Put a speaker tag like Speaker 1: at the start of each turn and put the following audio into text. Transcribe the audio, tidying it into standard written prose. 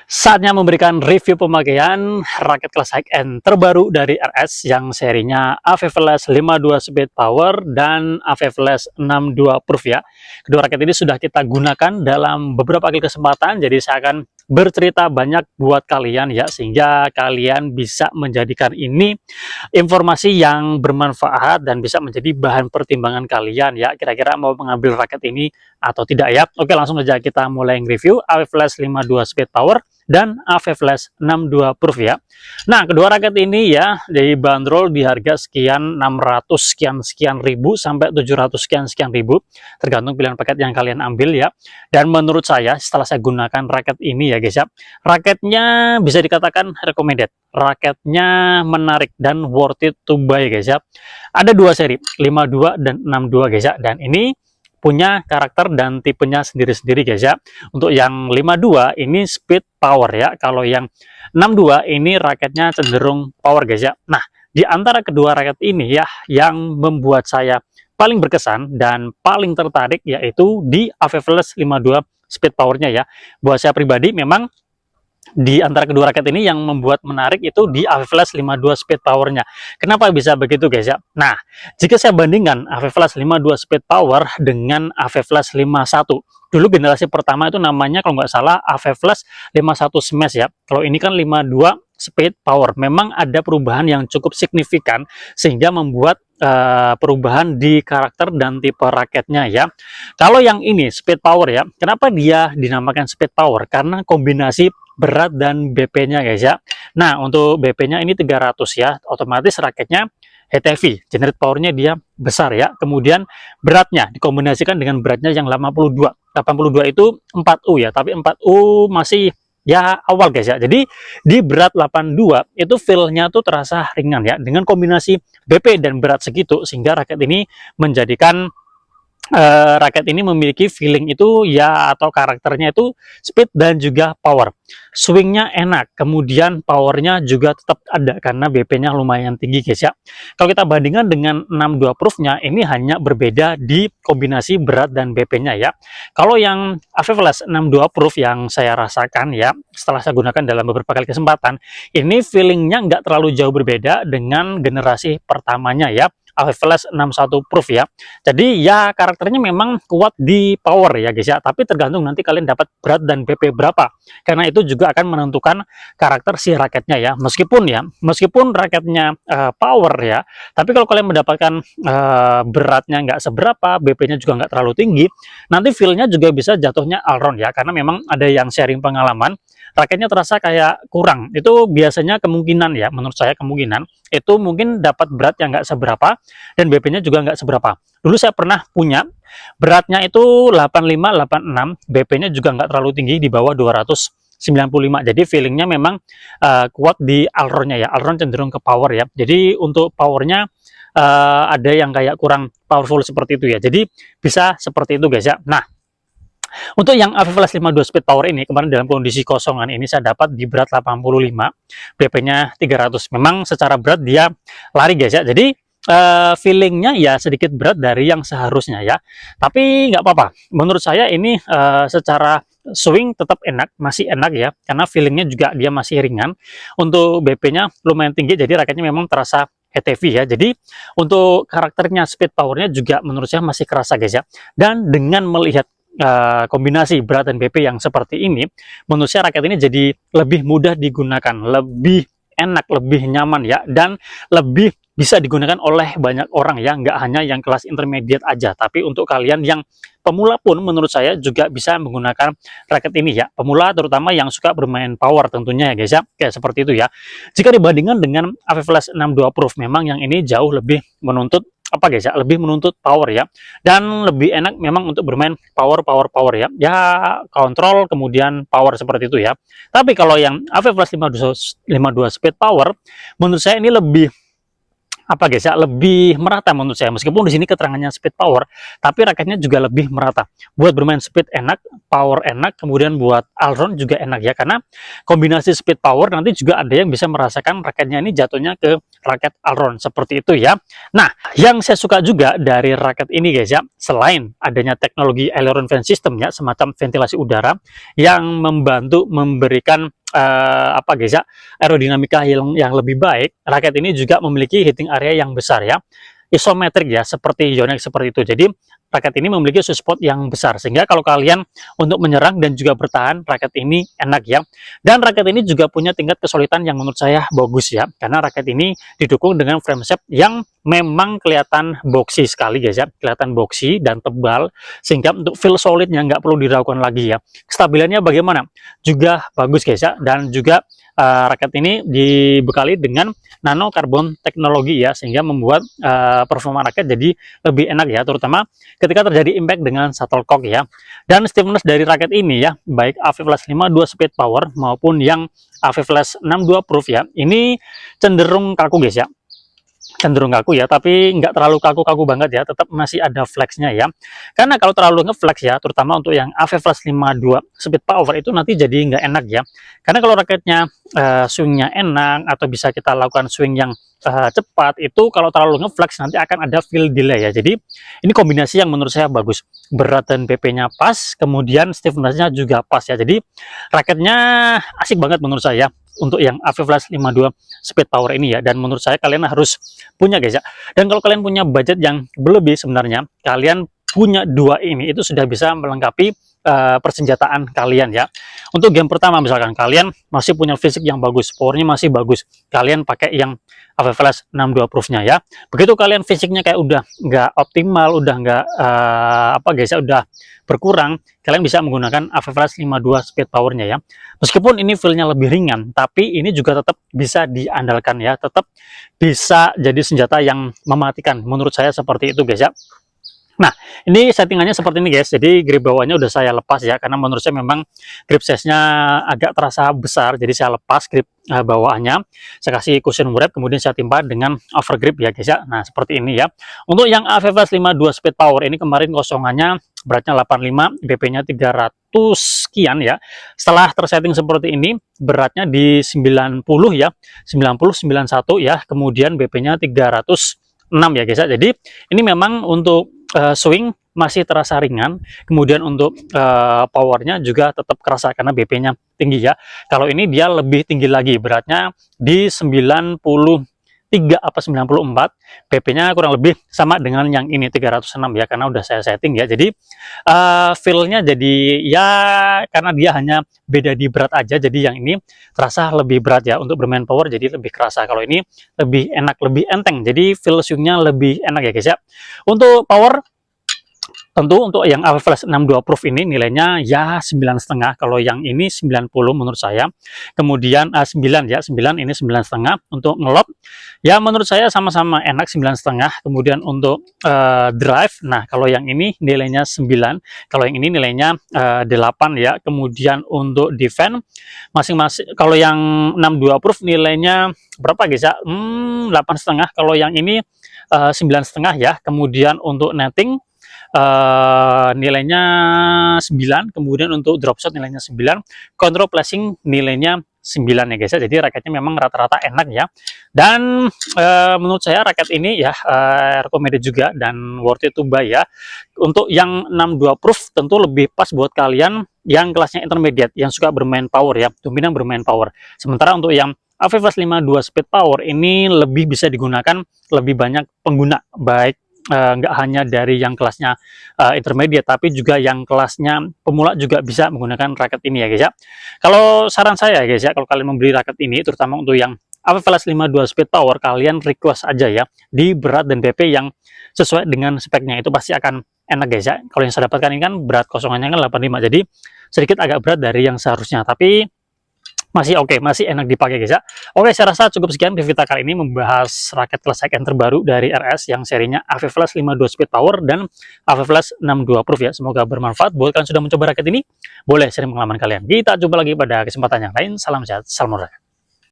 Speaker 1: Saatnya memberikan review pemakaian raket kelas high-end terbaru dari RS yang serinya AV Flash 52 Speed Power dan AV Flash 62 Proof ya. Kedua raket ini sudah kita gunakan dalam beberapa kali kesempatan, jadi saya akan bercerita banyak buat kalian ya, sehingga kalian bisa menjadikan ini informasi yang bermanfaat dan bisa menjadi bahan pertimbangan kalian ya, kira-kira mau mengambil raket ini atau tidak ya. Oke, langsung saja kita mulai review AV Flash 52 Speed Power dan AV Flash 62 Proof ya. Nah, kedua raket ini ya dibanderol di harga sekian 600 sekian ribu sampai 700 sekian ribu, tergantung pilihan paket yang kalian ambil ya. Dan menurut saya setelah saya gunakan raket ini ya guys ya, raketnya bisa dikatakan recommended, raketnya menarik dan worth it to buy guys ya. Ada dua seri, 52 dan 62 guys ya, dan ini punya karakter dan tipenya sendiri-sendiri guys ya. Untuk yang 52 ini speed power ya, kalau yang 62 ini raketnya cenderung power guys ya. Nah, di antara kedua raket ini ya, yang membuat saya paling berkesan dan paling tertarik yaitu di AV Flash 52 speed powernya ya. Buat saya pribadi memang di antara kedua raket ini yang membuat menarik itu di AV Flash 52 speed powernya. Kenapa bisa begitu guys ya? Nah, jika saya bandingkan AV Flash 52 speed power dengan AV Flash 51, dulu generasi pertama itu namanya kalau nggak salah AV Flash 51 Smash ya. Kalau ini kan 52 speed power, memang ada perubahan yang cukup signifikan sehingga membuat perubahan di karakter dan tipe raketnya ya. Kalau yang ini speed power ya, kenapa dia dinamakan speed power? Karena kombinasi berat dan BP-nya guys ya. Nah, untuk BP-nya ini 300 ya, otomatis raketnya heavy, generate powernya dia besar ya. Kemudian beratnya dikombinasikan dengan beratnya yang 82. 82 itu 4U ya, tapi 4U masih ya awal guys ya. Jadi di berat 82 itu feel-nya tuh terasa ringan ya, dengan kombinasi BP dan berat segitu sehingga raket ini menjadikan raket ini memiliki feeling itu ya, atau karakternya itu speed dan juga power. Swingnya enak, kemudian powernya juga tetap ada karena BP-nya lumayan tinggi guys ya. Kalau kita bandingkan dengan 62 Proof-nya, ini hanya berbeda di kombinasi berat dan BP-nya ya. Kalau yang AV Flash 62 Proof yang saya rasakan ya, setelah saya gunakan dalam beberapa kali kesempatan, ini feelingnya nggak terlalu jauh berbeda dengan generasi pertamanya ya, AV Flash 61 Proof ya. Jadi ya karakternya memang kuat di power ya guys ya, tapi tergantung nanti kalian dapat berat dan BP berapa. Karena itu juga akan menentukan karakter si raketnya ya. Meskipun raketnya power ya, tapi kalau kalian mendapatkan beratnya nggak seberapa, BP-nya juga nggak terlalu tinggi, nanti feel-nya juga bisa jatuhnya all round ya. Karena memang ada yang sharing pengalaman, raketnya terasa kayak kurang. Itu biasanya kemungkinan ya, menurut saya kemungkinan itu mungkin dapat berat yang nggak seberapa dan BP-nya juga nggak seberapa. Dulu saya pernah punya, beratnya itu 85, 86, BP-nya juga nggak terlalu tinggi, di bawah 295. Jadi feelingnya memang kuat di allround-nya ya, allround cenderung ke power ya. Jadi untuk powernya ada yang kayak kurang powerful seperti itu ya. Jadi bisa seperti itu guys ya. Nah, untuk yang AV Flash 52 Speed Power ini, kemarin dalam kondisi kosongan ini saya dapat di berat 85, BP-nya 300. Memang secara berat dia lari guys ya. Jadi feelingnya ya sedikit berat dari yang seharusnya ya. Tapi nggak apa-apa. Menurut saya ini secara swing tetap enak, masih enak ya. Karena feelingnya juga dia masih ringan. Untuk BP-nya lumayan tinggi, jadi raketnya memang terasa heavy ya. Jadi untuk karakternya, speed powernya juga menurut saya masih kerasa guys ya. Dan dengan melihat kombinasi berat dan BP yang seperti ini, menurut saya raket ini jadi lebih mudah digunakan, lebih enak, lebih nyaman ya, dan lebih bisa digunakan oleh banyak orang ya, nggak hanya yang kelas intermediate aja, tapi untuk kalian yang pemula pun menurut saya juga bisa menggunakan raket ini ya. Pemula terutama yang suka bermain power tentunya ya guys ya, kayak seperti itu ya. Jika dibandingkan dengan AV Flash 62 Proof, memang yang ini jauh lebih menuntut apa guys ya, lebih menuntut power ya, dan lebih enak memang untuk bermain power ya, kontrol kemudian power seperti itu ya. Tapi kalau yang AV Flash 52 Speed Power, menurut saya ini lebih apa guys ya, lebih merata menurut saya. Meskipun di sini keterangannya speed power, tapi raketnya juga lebih merata. Buat bermain speed enak, power enak, kemudian buat all-round juga enak ya, karena kombinasi speed power nanti juga ada yang bisa merasakan raketnya ini jatuhnya ke raket all-round seperti itu ya. Nah, yang saya suka juga dari raket ini guys ya, selain adanya teknologi aileron vent system ya, semacam ventilasi udara yang membantu memberikan apa guys ya, aerodinamika yang lebih baik, raket ini juga memiliki hitting area yang besar ya, isometrik ya, seperti Yonex seperti itu. Jadi raket ini memiliki sweet spot yang besar, sehingga kalau kalian untuk menyerang dan juga bertahan, raket ini enak ya. Dan raket ini juga punya tingkat kesulitan yang menurut saya bagus ya, karena raket ini didukung dengan frame shape yang memang kelihatan boxy sekali guys ya, kelihatan boxy dan tebal, sehingga untuk feel solidnya nggak perlu diragukan lagi ya. Kestabilannya bagaimana? Juga bagus guys ya, dan juga raket ini dibekali dengan nano carbon teknologi ya, sehingga membuat performa raket jadi lebih enak ya, terutama ketika terjadi impact dengan shuttlecock ya. Dan stiffness dari raket ini ya, baik AV Flash 52 speed power maupun yang AV Flash 62 proof ya, ini cenderung kaku guys ya, cenderung kaku ya, tapi nggak terlalu kaku-kaku banget ya, tetap masih ada flexnya ya. Karena kalau terlalu ngeflex ya, terutama untuk yang AV Flash 52 speed power itu nanti jadi nggak enak ya. Karena kalau raketnya swingnya enak atau bisa kita lakukan swing yang cepat, itu kalau terlalu ngeflex nanti akan ada feel delay ya. Jadi ini kombinasi yang menurut saya bagus, berat dan BP-nya pas, kemudian stiffness-nya juga pas ya. Jadi raketnya asik banget menurut saya untuk yang AV Flash 52 speed power ini ya, dan menurut saya kalian harus punya guys ya. Dan kalau kalian punya budget yang berlebih, sebenarnya kalian punya dua ini itu sudah bisa melengkapi persenjataan kalian ya. Untuk game pertama misalkan kalian masih punya fisik yang bagus, powernya masih bagus, kalian pakai yang AV Flash 62 proofnya ya. Begitu kalian fisiknya kayak udah nggak optimal, udah nggak apa guys ya, udah berkurang, kalian bisa menggunakan AV Flash 52 speed powernya ya. Meskipun ini feel-nya lebih ringan, tapi ini juga tetap bisa diandalkan ya, tetap bisa jadi senjata yang mematikan, menurut saya seperti itu guys ya. Nah, ini settingannya seperti ini guys, jadi grip bawahnya udah saya lepas ya, karena menurut saya memang grip size-nya agak terasa besar, jadi saya lepas grip bawahnya, saya kasih cushion wrap, kemudian saya timpa dengan overgrip ya guys ya. Nah, seperti ini ya. Untuk yang AV Flash 52 speed power ini kemarin kosongannya beratnya 85, BP-nya 300 sekian ya. Setelah tersetting seperti ini, beratnya di 90 ya, 90, 91 ya, kemudian BP-nya 306 ya guys ya. Jadi ini memang untuk swing masih terasa ringan, kemudian untuk powernya juga tetap kerasa karena BP-nya tinggi ya. Kalau ini dia lebih tinggi lagi, beratnya di 93 apa 94, BP-nya kurang lebih sama dengan yang ini 306 ya, karena udah saya setting ya. Jadi feel-nya jadi ya, karena dia hanya beda di berat aja, jadi yang ini terasa lebih berat ya. Untuk bermain power jadi lebih kerasa, kalau ini lebih enak, lebih enteng, jadi feel swingnya lebih enak ya guys ya. Untuk power, tentu untuk yang AV Flash 62 proof ini nilainya ya 9,5, kalau yang ini 90 menurut saya. Kemudian 9 ya, 9 ini 9,5. Untuk ngelot ya menurut saya sama-sama enak 9,5. Kemudian untuk drive, nah kalau yang ini nilainya 9, kalau yang ini nilainya 8 ya. Kemudian untuk defense masing-masing, kalau yang 62 proof nilainya berapa guys ya, 8,5, kalau yang ini 9,5 ya. Kemudian untuk netting nilainya 9, kemudian untuk drop shot nilainya 9, control placing nilainya 9 ya guys ya. Jadi raketnya memang rata-rata enak ya, dan menurut saya raket ini ya recommended juga dan worth it to buy ya. Untuk yang 62 proof tentu lebih pas buat kalian yang kelasnya intermediate, yang suka bermain power ya, dominan bermain power. Sementara untuk yang AV Flash 52 speed power ini lebih bisa digunakan lebih banyak pengguna, baik nggak hanya dari yang kelasnya intermediate, tapi juga yang kelasnya pemula juga bisa menggunakan raket ini ya guys ya. Kalau saran saya guys ya, kalau kalian membeli raket ini, terutama untuk yang AV Flash 52 speed power, kalian request aja ya di berat dan BP yang sesuai dengan speknya, itu pasti akan enak guys ya. Kalau yang saya dapatkan ini kan berat kosongannya kan 85, jadi sedikit agak berat dari yang seharusnya, tapi masih oke, masih enak dipakai guys ya. Oke, saya rasa cukup sekian review kita kali ini membahas raket kelas high end terbaru dari RS yang serinya AV Flash 52 speed power dan AV Flash 62 proof ya. Semoga bermanfaat buat kalian sudah mencoba raket ini. Boleh sharing pengalaman kalian. Kita jumpa lagi pada kesempatan yang lain. Salam sehat, salam olahraga.